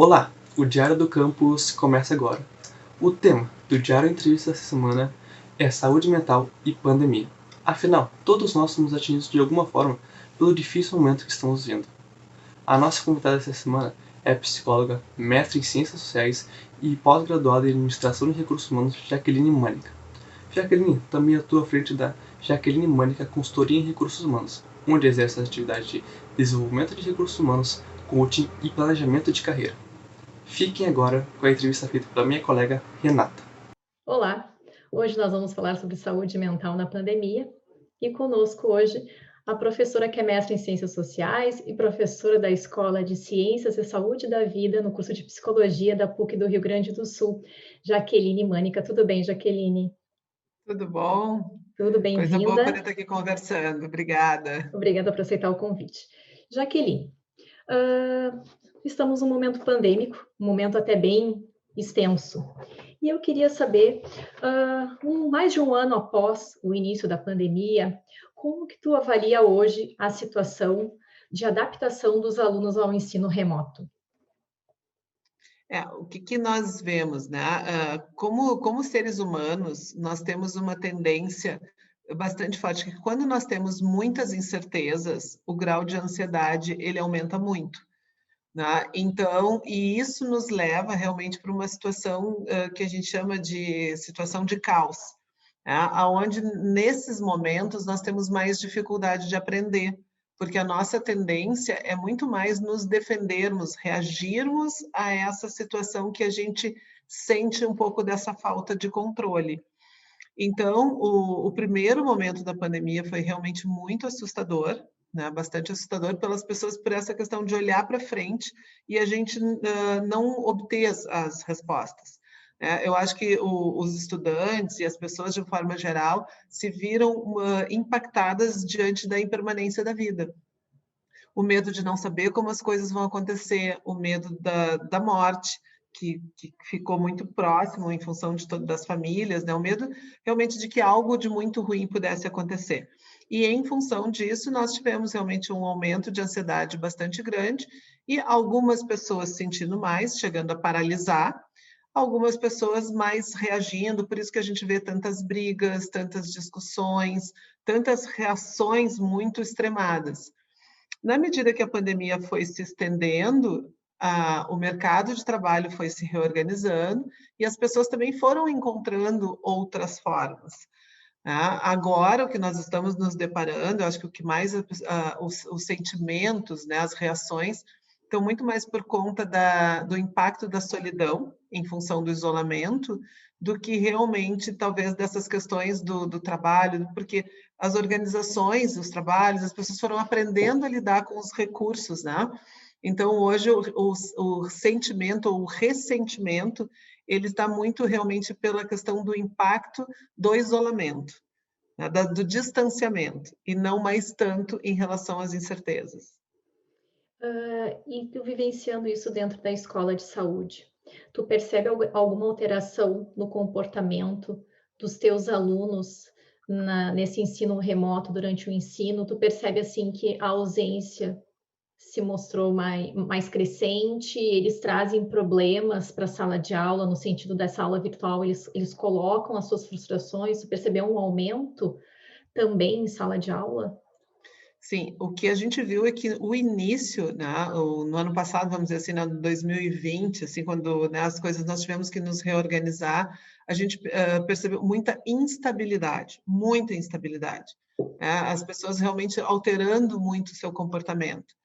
Olá, o Diário do Campus começa agora. O tema do Diário Entrevista dessa semana é saúde mental e pandemia. Afinal, todos nós somos atingidos de alguma forma pelo difícil momento que estamos vivendo. A nossa convidada dessa semana é psicóloga, mestre em Ciências Sociais e pós-graduada em Administração de Recursos Humanos, Jaqueline Mânica. Jaqueline também atua à frente da Jaqueline Mânica Consultoria em Recursos Humanos, onde exerce as atividades de desenvolvimento de recursos humanos, coaching e planejamento de carreira. Fiquem agora com a entrevista feita pela minha colega Renata. Olá, hoje nós vamos falar sobre saúde mental na pandemia e conosco hoje a professora que é mestre em Ciências Sociais e professora da Escola de Ciências e Saúde da Vida no curso de Psicologia da PUC do Rio Grande do Sul, Jaqueline Mânica. Tudo bem, Jaqueline? Tudo bom? Tudo, Coisa boa bem-vinda. poder estar aqui conversando. Obrigada. Obrigada por aceitar o convite. Jaqueline, estamos num momento pandêmico, um momento até bem extenso. E eu queria saber, mais de um ano após o início da pandemia, como que tu avalia hoje a situação de adaptação dos alunos ao ensino remoto? O que nós vemos, né? Como seres humanos, nós temos uma tendência bastante forte que quando nós temos muitas incertezas, o grau de ansiedade ele aumenta muito, né? Então, e isso nos leva realmente para uma situação que a gente chama de situação de caos, né? Onde nesses momentos nós temos mais dificuldade de aprender, porque a nossa tendência é muito mais nos defendermos, reagirmos a essa situação que a gente sente um pouco dessa falta de controle. Então, o primeiro momento da pandemia foi realmente muito assustador, né? Bastante assustador pelas pessoas por essa questão de olhar para frente e a gente não obter as respostas. Eu acho que os estudantes e as pessoas, de forma geral, se viram impactadas diante da impermanência da vida. O medo de não saber como as coisas vão acontecer, o medo da morte, que ficou muito próximo em função das famílias, né? O medo realmente de que algo de muito ruim pudesse acontecer. E em função disso, nós tivemos realmente um aumento de ansiedade bastante grande e algumas pessoas sentindo mais, chegando a paralisar, algumas pessoas mais reagindo, por isso que a gente vê tantas brigas, tantas discussões, tantas reações muito extremadas. Na medida que a pandemia foi se estendendo, o mercado de trabalho foi se reorganizando e as pessoas também foram encontrando outras formas. Agora, o que nós estamos nos deparando, eu acho que o que mais os sentimentos, né, as reações, estão muito mais por conta do impacto da solidão, em função do isolamento, do que realmente, talvez, dessas questões do trabalho, porque as organizações, os trabalhos, as pessoas foram aprendendo a lidar com os recursos, né? Então, hoje, o sentimento ou o ressentimento, ele está muito realmente pela questão do impacto do isolamento, né? Do distanciamento, e não mais tanto em relação às incertezas. E tu vivenciando isso dentro da escola de saúde, tu percebe alguma alteração no comportamento dos teus alunos nesse ensino remoto, durante o ensino? Tu percebe, assim, que a ausência se mostrou mais crescente, eles trazem problemas para a sala de aula, no sentido dessa aula virtual, eles colocam as suas frustrações, tu percebeu um aumento também em sala de aula? Sim, o que a gente viu é que o início, né, no ano passado, vamos dizer assim, no 2020, assim, quando, né, as coisas nós tivemos que nos reorganizar, a gente percebeu muita instabilidade, muita instabilidade, né, as pessoas realmente alterando muito o seu comportamento.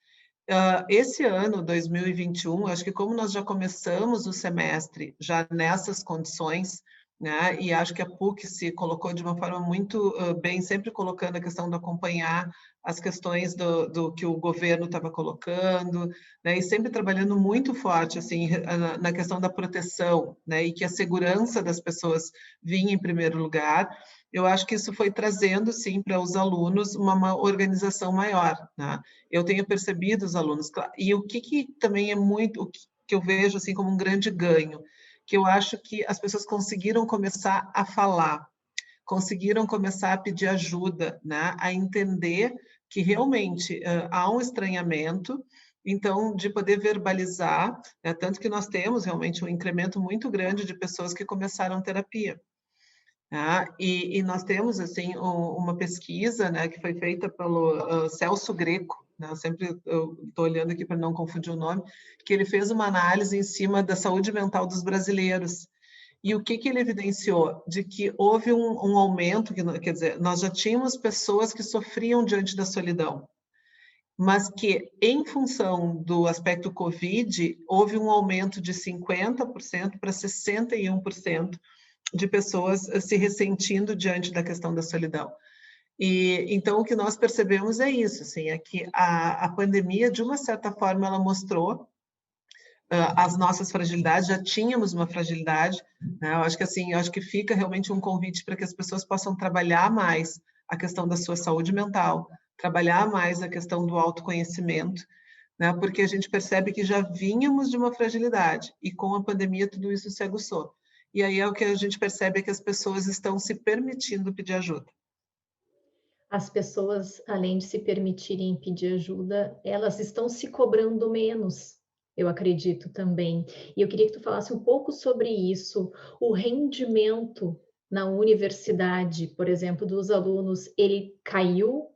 Esse ano, 2021, acho que como nós já começamos o semestre já nessas condições, né, e acho que a PUC se colocou de uma forma muito bem, sempre colocando a questão de acompanhar as questões do que o governo estava colocando, né, e sempre trabalhando muito forte assim, na questão da proteção, né, e que a segurança das pessoas vinha em primeiro lugar. Eu acho que isso foi trazendo, sim, para os alunos uma organização maior, né? Eu tenho percebido os alunos, e o que também é muito, o que eu vejo assim como um grande ganho, que eu acho que as pessoas conseguiram começar a falar, conseguiram começar a pedir ajuda, né? A entender que realmente há um estranhamento então, de poder verbalizar, né? Tanto que nós temos realmente um incremento muito grande de pessoas que começaram terapia. Tá? E nós temos, assim, uma pesquisa, né, que foi feita pelo Celso Greco, né? Eu sempre estou olhando aqui para não confundir o nome, que ele fez uma análise em cima da saúde mental dos brasileiros. E o que ele evidenciou? De que houve um aumento, quer dizer, nós já tínhamos pessoas que sofriam diante da solidão, mas que, em função do aspecto Covid, houve um aumento de 50% para 61% de pessoas se ressentindo diante da questão da solidão. E então o que nós percebemos é isso, assim, é que a pandemia, de uma certa forma, ela mostrou as nossas fragilidades. Já tínhamos uma fragilidade, né? Eu acho que assim, eu acho que fica realmente um convite para que as pessoas possam trabalhar mais a questão da sua saúde mental, trabalhar mais a questão do autoconhecimento, né? Porque a gente percebe que já vínhamos de uma fragilidade e com a pandemia tudo isso se aguçou. E aí é o que a gente percebe, é que as pessoas estão se permitindo pedir ajuda. As pessoas, além de se permitirem pedir ajuda, elas estão se cobrando menos, eu acredito também. E eu queria que tu falasse um pouco sobre isso. O rendimento na universidade, por exemplo, dos alunos, ele caiu?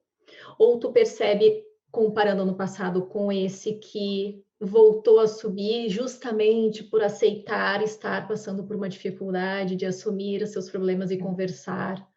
Ou tu percebe, comparando no passado com esse, que voltou a subir justamente por aceitar estar passando por uma dificuldade de assumir os seus problemas e conversar?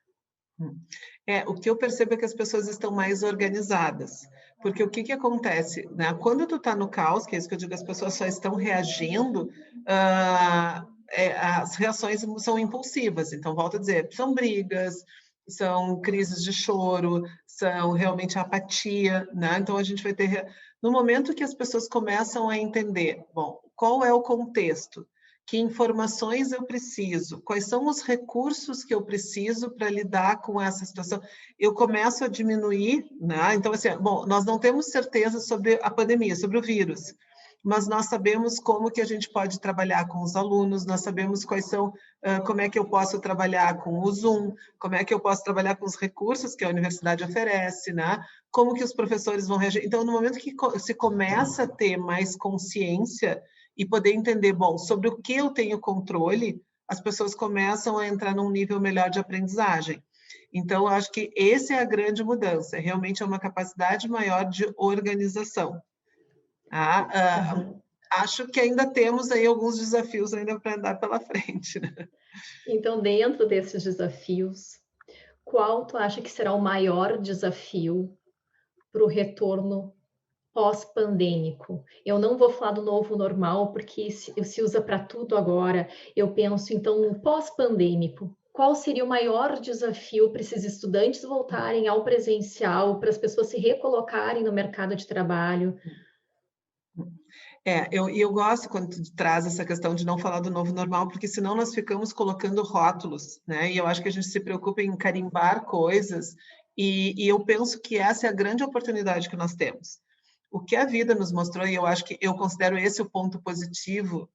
O que eu percebo é que as pessoas estão mais organizadas, porque o que acontece, né? Quando tu tá no caos, que é isso que eu digo, as pessoas só estão reagindo, as reações são impulsivas. Então, volto a dizer, são brigas, são crises de choro, são realmente apatia, né? Então, a gente vai ter... No momento que as pessoas começam a entender, bom, qual é o contexto? Que informações eu preciso? Quais são os recursos que eu preciso para lidar com essa situação? Eu começo a diminuir, né? Então, assim, bom, nós não temos certeza sobre a pandemia, sobre o vírus, mas nós sabemos como que a gente pode trabalhar com os alunos, nós sabemos quais são, como é que eu posso trabalhar com o Zoom, como é que eu posso trabalhar com os recursos que a universidade oferece, né? Como que os professores vão reagir. Então, no momento que se começa a ter mais consciência e poder entender, bom, sobre o que eu tenho controle, as pessoas começam a entrar num nível melhor de aprendizagem. Então, eu acho que essa é a grande mudança, realmente é uma capacidade maior de organização. Acho que ainda temos aí alguns desafios ainda para andar pela frente, né? Então, dentro desses desafios, qual tu acha que será o maior desafio para o retorno pós-pandêmico? Eu não vou falar do novo normal, porque se usa para tudo agora. Eu penso, então, no pós-pandêmico. Qual seria o maior desafio para esses estudantes voltarem ao presencial, para as pessoas se recolocarem no mercado de trabalho? Eu gosto quando tu traz essa questão de não falar do novo normal, porque senão nós ficamos colocando rótulos, né? E eu acho que a gente se preocupa em carimbar coisas, e eu penso que essa é a grande oportunidade que nós temos. O que a vida nos mostrou, e eu acho que eu considero esse o ponto positivo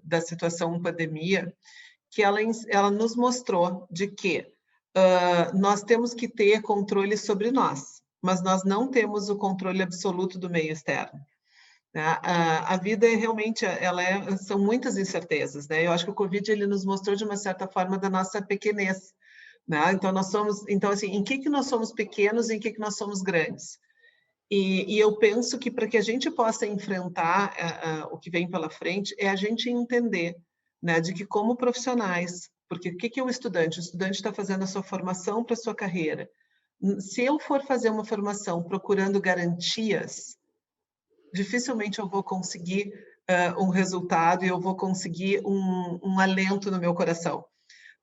da situação pandemia, que ela nos mostrou de que nós temos que ter controle sobre nós, mas nós não temos o controle absoluto do meio externo. A vida realmente são muitas incertezas, né? Eu acho que o Covid ele nos mostrou de uma certa forma da nossa pequenez, né? Então assim, em que nós somos pequenos e em que nós somos grandes? E eu penso que para que a gente possa enfrentar o que vem pela frente é a gente entender, né, de que como profissionais, porque o que é o estudante? O estudante está fazendo a sua formação para a sua carreira. Se eu for fazer uma formação procurando garantias, dificilmente eu vou conseguir um resultado e eu vou conseguir um alento no meu coração,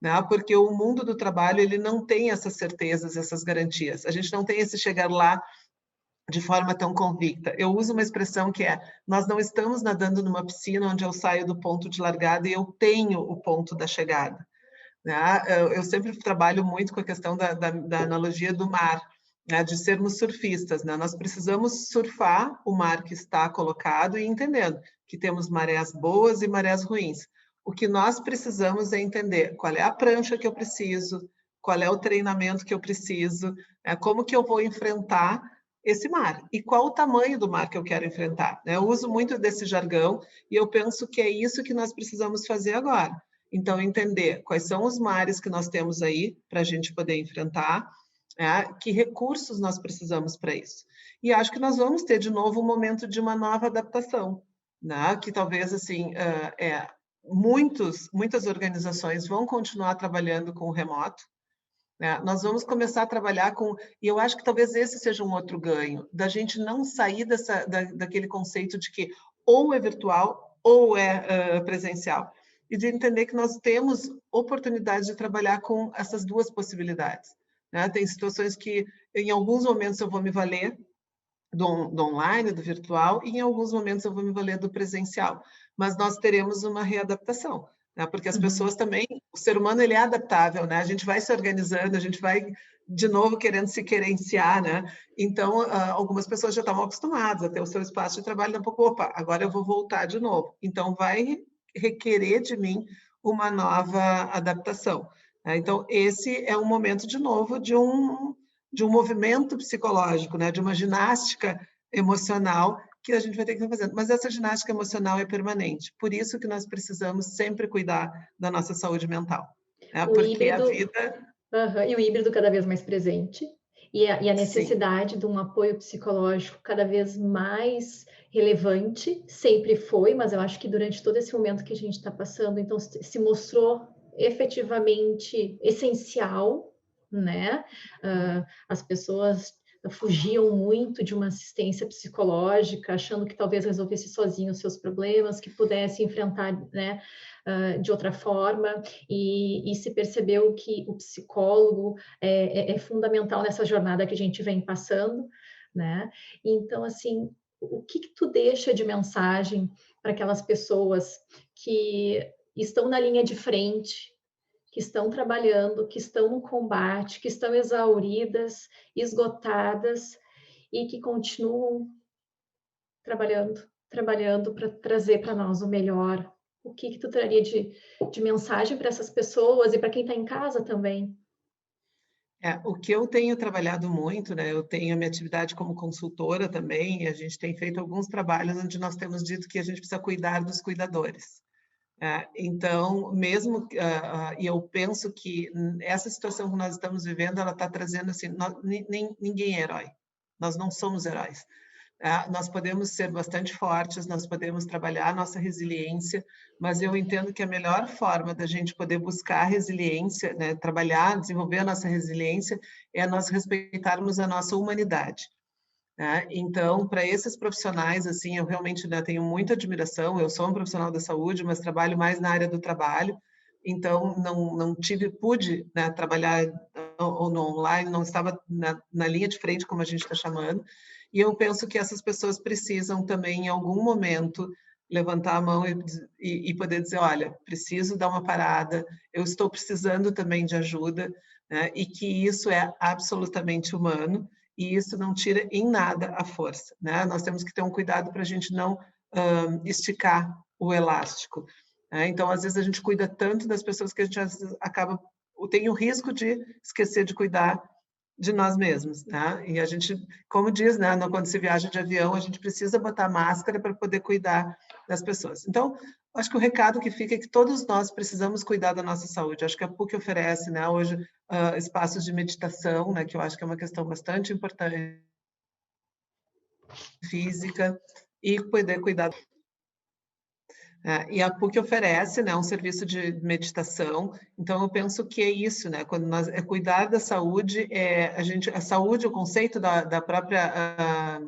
né? Porque o mundo do trabalho ele não tem essas certezas, essas garantias. A gente não tem esse chegar lá de forma tão convicta. Eu uso uma expressão que é: nós não estamos nadando numa piscina onde eu saio do ponto de largada e eu tenho o ponto da chegada, né? Eu sempre trabalho muito com a questão da analogia do mar, né? De sermos surfistas, né? Nós precisamos surfar o mar que está colocado e entendendo que temos marés boas e marés ruins. O que nós precisamos é entender qual é a prancha que eu preciso, qual é o treinamento que eu preciso, como que eu vou enfrentar esse mar. E qual o tamanho do mar que eu quero enfrentar? Eu uso muito desse jargão e eu penso que é isso que nós precisamos fazer agora. Então, entender quais são os mares que nós temos aí para a gente poder enfrentar, que recursos nós precisamos para isso. E acho que nós vamos ter, de novo, um momento de uma nova adaptação, que talvez, assim, muitas organizações vão continuar trabalhando com o remoto, nós vamos começar a trabalhar com... E eu acho que talvez esse seja um outro ganho, da gente não sair daquele conceito de que ou é virtual ou é presencial, e de entender que nós temos oportunidade de trabalhar com essas duas possibilidades. Tem situações que, em alguns momentos, eu vou me valer do online, do virtual, e em alguns momentos eu vou me valer do presencial. Mas nós teremos uma readaptação, porque as pessoas também, o ser humano ele é adaptável, a gente vai se organizando, a gente vai de novo querendo se querenciar, Então, algumas pessoas já estavam acostumadas a ter o seu espaço de trabalho, daqui a pouco, opa, agora eu vou voltar de novo. Então, vai requerer de mim uma nova adaptação. Então, esse é um momento, de novo, de um movimento psicológico, de uma ginástica emocional que a gente vai ter que estar fazendo. Mas essa ginástica emocional é permanente. Por isso que nós precisamos sempre cuidar da nossa saúde mental. Porque híbrido, a vida... E o híbrido cada vez mais presente. E a necessidade de um apoio psicológico cada vez mais relevante, sempre foi, mas eu acho que durante todo esse momento que a gente está passando, então se mostrou efetivamente essencial, as pessoas fugiam muito de uma assistência psicológica, achando que talvez resolvesse sozinho os seus problemas, que pudesse enfrentar, de outra forma, e se percebeu que o psicólogo é fundamental nessa jornada que a gente vem passando, Então, assim, o que tu deixa de mensagem para aquelas pessoas que estão na linha de frente, que estão trabalhando, que estão no combate, que estão exauridas, esgotadas e que continuam trabalhando para trazer para nós o melhor? O que tu traria de mensagem para essas pessoas e para quem está em casa também? O que eu tenho trabalhado muito, eu tenho a minha atividade como consultora também, e a gente tem feito alguns trabalhos onde nós temos dito que a gente precisa cuidar dos cuidadores. Então, mesmo, e eu penso que essa situação que nós estamos vivendo, ela está trazendo assim, ninguém é herói, nós não somos heróis. Nós podemos ser bastante fortes, nós podemos trabalhar a nossa resiliência, mas eu entendo que a melhor forma da gente poder buscar resiliência, trabalhar, desenvolver a nossa resiliência, é nós respeitarmos a nossa humanidade. Então, para esses profissionais, assim, eu realmente tenho muita admiração. Eu sou um profissional da saúde, mas trabalho mais na área do trabalho, então não pude trabalhar no online, não estava na linha de frente, como a gente está chamando, e eu penso que essas pessoas precisam também, em algum momento, levantar a mão e poder dizer, olha, preciso dar uma parada, eu estou precisando também de ajuda, e que isso é absolutamente humano, e isso não tira em nada a força. Nós temos que ter um cuidado para a gente não esticar o elástico. Então, às vezes, a gente cuida tanto das pessoas que a gente acaba... tem o risco de esquecer de cuidar de nós mesmos. E a gente, como diz, quando se viaja de avião, a gente precisa botar máscara para poder cuidar das pessoas. Então, acho que o recado que fica é que todos nós precisamos cuidar da nossa saúde. Acho que a PUC oferece, hoje, espaços de meditação, que eu acho que é uma questão bastante importante, física, e poder cuidar. E a PUC oferece, um serviço de meditação. Então, eu penso que é isso, quando nós cuidar da saúde, a saúde, o conceito da própria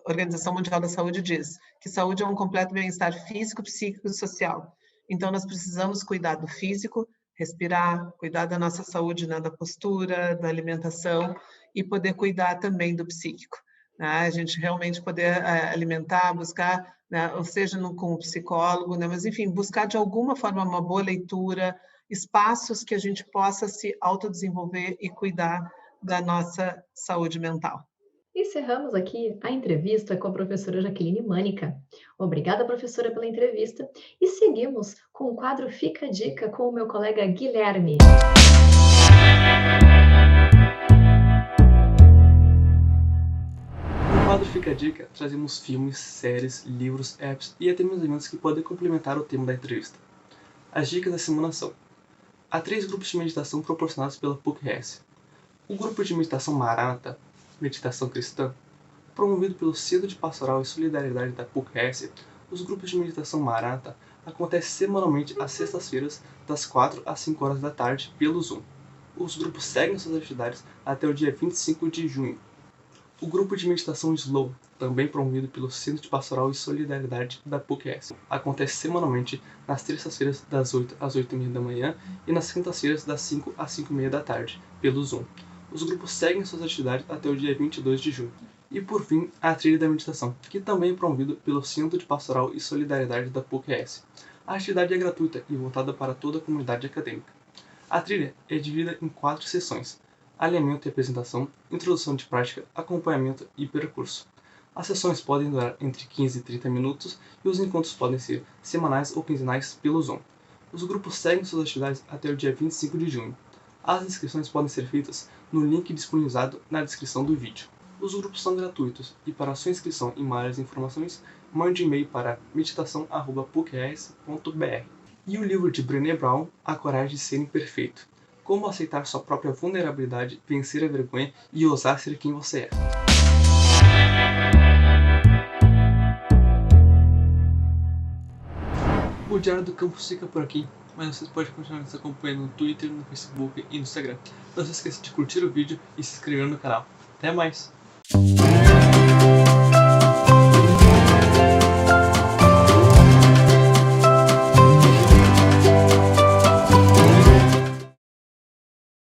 Organização Mundial da Saúde diz que saúde é um completo bem-estar físico, psíquico e social. Então, nós precisamos cuidar do físico, respirar, cuidar da nossa saúde, da postura, da alimentação, e poder cuidar também do psíquico. A gente realmente poder alimentar, buscar, ou seja, com um psicólogo, mas enfim, buscar de alguma forma uma boa leitura, espaços que a gente possa se autodesenvolver e cuidar da nossa saúde mental. Encerramos aqui a entrevista com a professora Jaqueline Mânica. Obrigada, professora, pela entrevista. E seguimos com o quadro Fica a Dica com o meu colega Guilherme. quadro Fica a Dica, trazemos filmes, séries, livros, apps e até mesmo eventos que podem complementar o tema da entrevista. As dicas da semana são: há 3 grupos de meditação proporcionados pela PUC-RS. O grupo de meditação Maranata, Meditação Cristã, promovido pelo Centro de Pastoral e Solidariedade da PUC-RS. Os grupos de meditação Maranata acontecem semanalmente às sextas-feiras, das 4 às 5 horas da tarde, pelo Zoom. Os grupos seguem suas atividades até o dia 25 de junho. O grupo de meditação Slow, também promovido pelo Centro de Pastoral e Solidariedade da PUC-RS, acontece semanalmente nas terças-feiras das 8 às 8h30 da manhã e nas quintas-feiras das 5 às 5h30 da tarde, pelo Zoom. Os grupos seguem suas atividades até o dia 22 de junho. E por fim, a Trilha da Meditação, que também é promovido pelo Centro de Pastoral e Solidariedade da PUC-RS. A atividade é gratuita e voltada para toda a comunidade acadêmica. A trilha é dividida em 4 sessões: alinhamento e apresentação, introdução de prática, acompanhamento e percurso. As sessões podem durar entre 15 e 30 minutos e os encontros podem ser semanais ou quinzenais pelo Zoom. Os grupos seguem suas atividades até o dia 25 de junho. As inscrições podem ser feitas no link disponibilizado na descrição do vídeo. Os grupos são gratuitos e para sua inscrição e maiores informações, mande e-mail para meditação@pucrs.br. E o livro de Brené Brown, A Coragem de Ser Imperfeito: Como aceitar sua própria vulnerabilidade, vencer a vergonha e ousar ser quem você é. O Diário do Campus fica por aqui, mas vocês podem continuar nos acompanhando no Twitter, no Facebook e no Instagram. Não se esqueça de curtir o vídeo e se inscrever no canal. Até mais!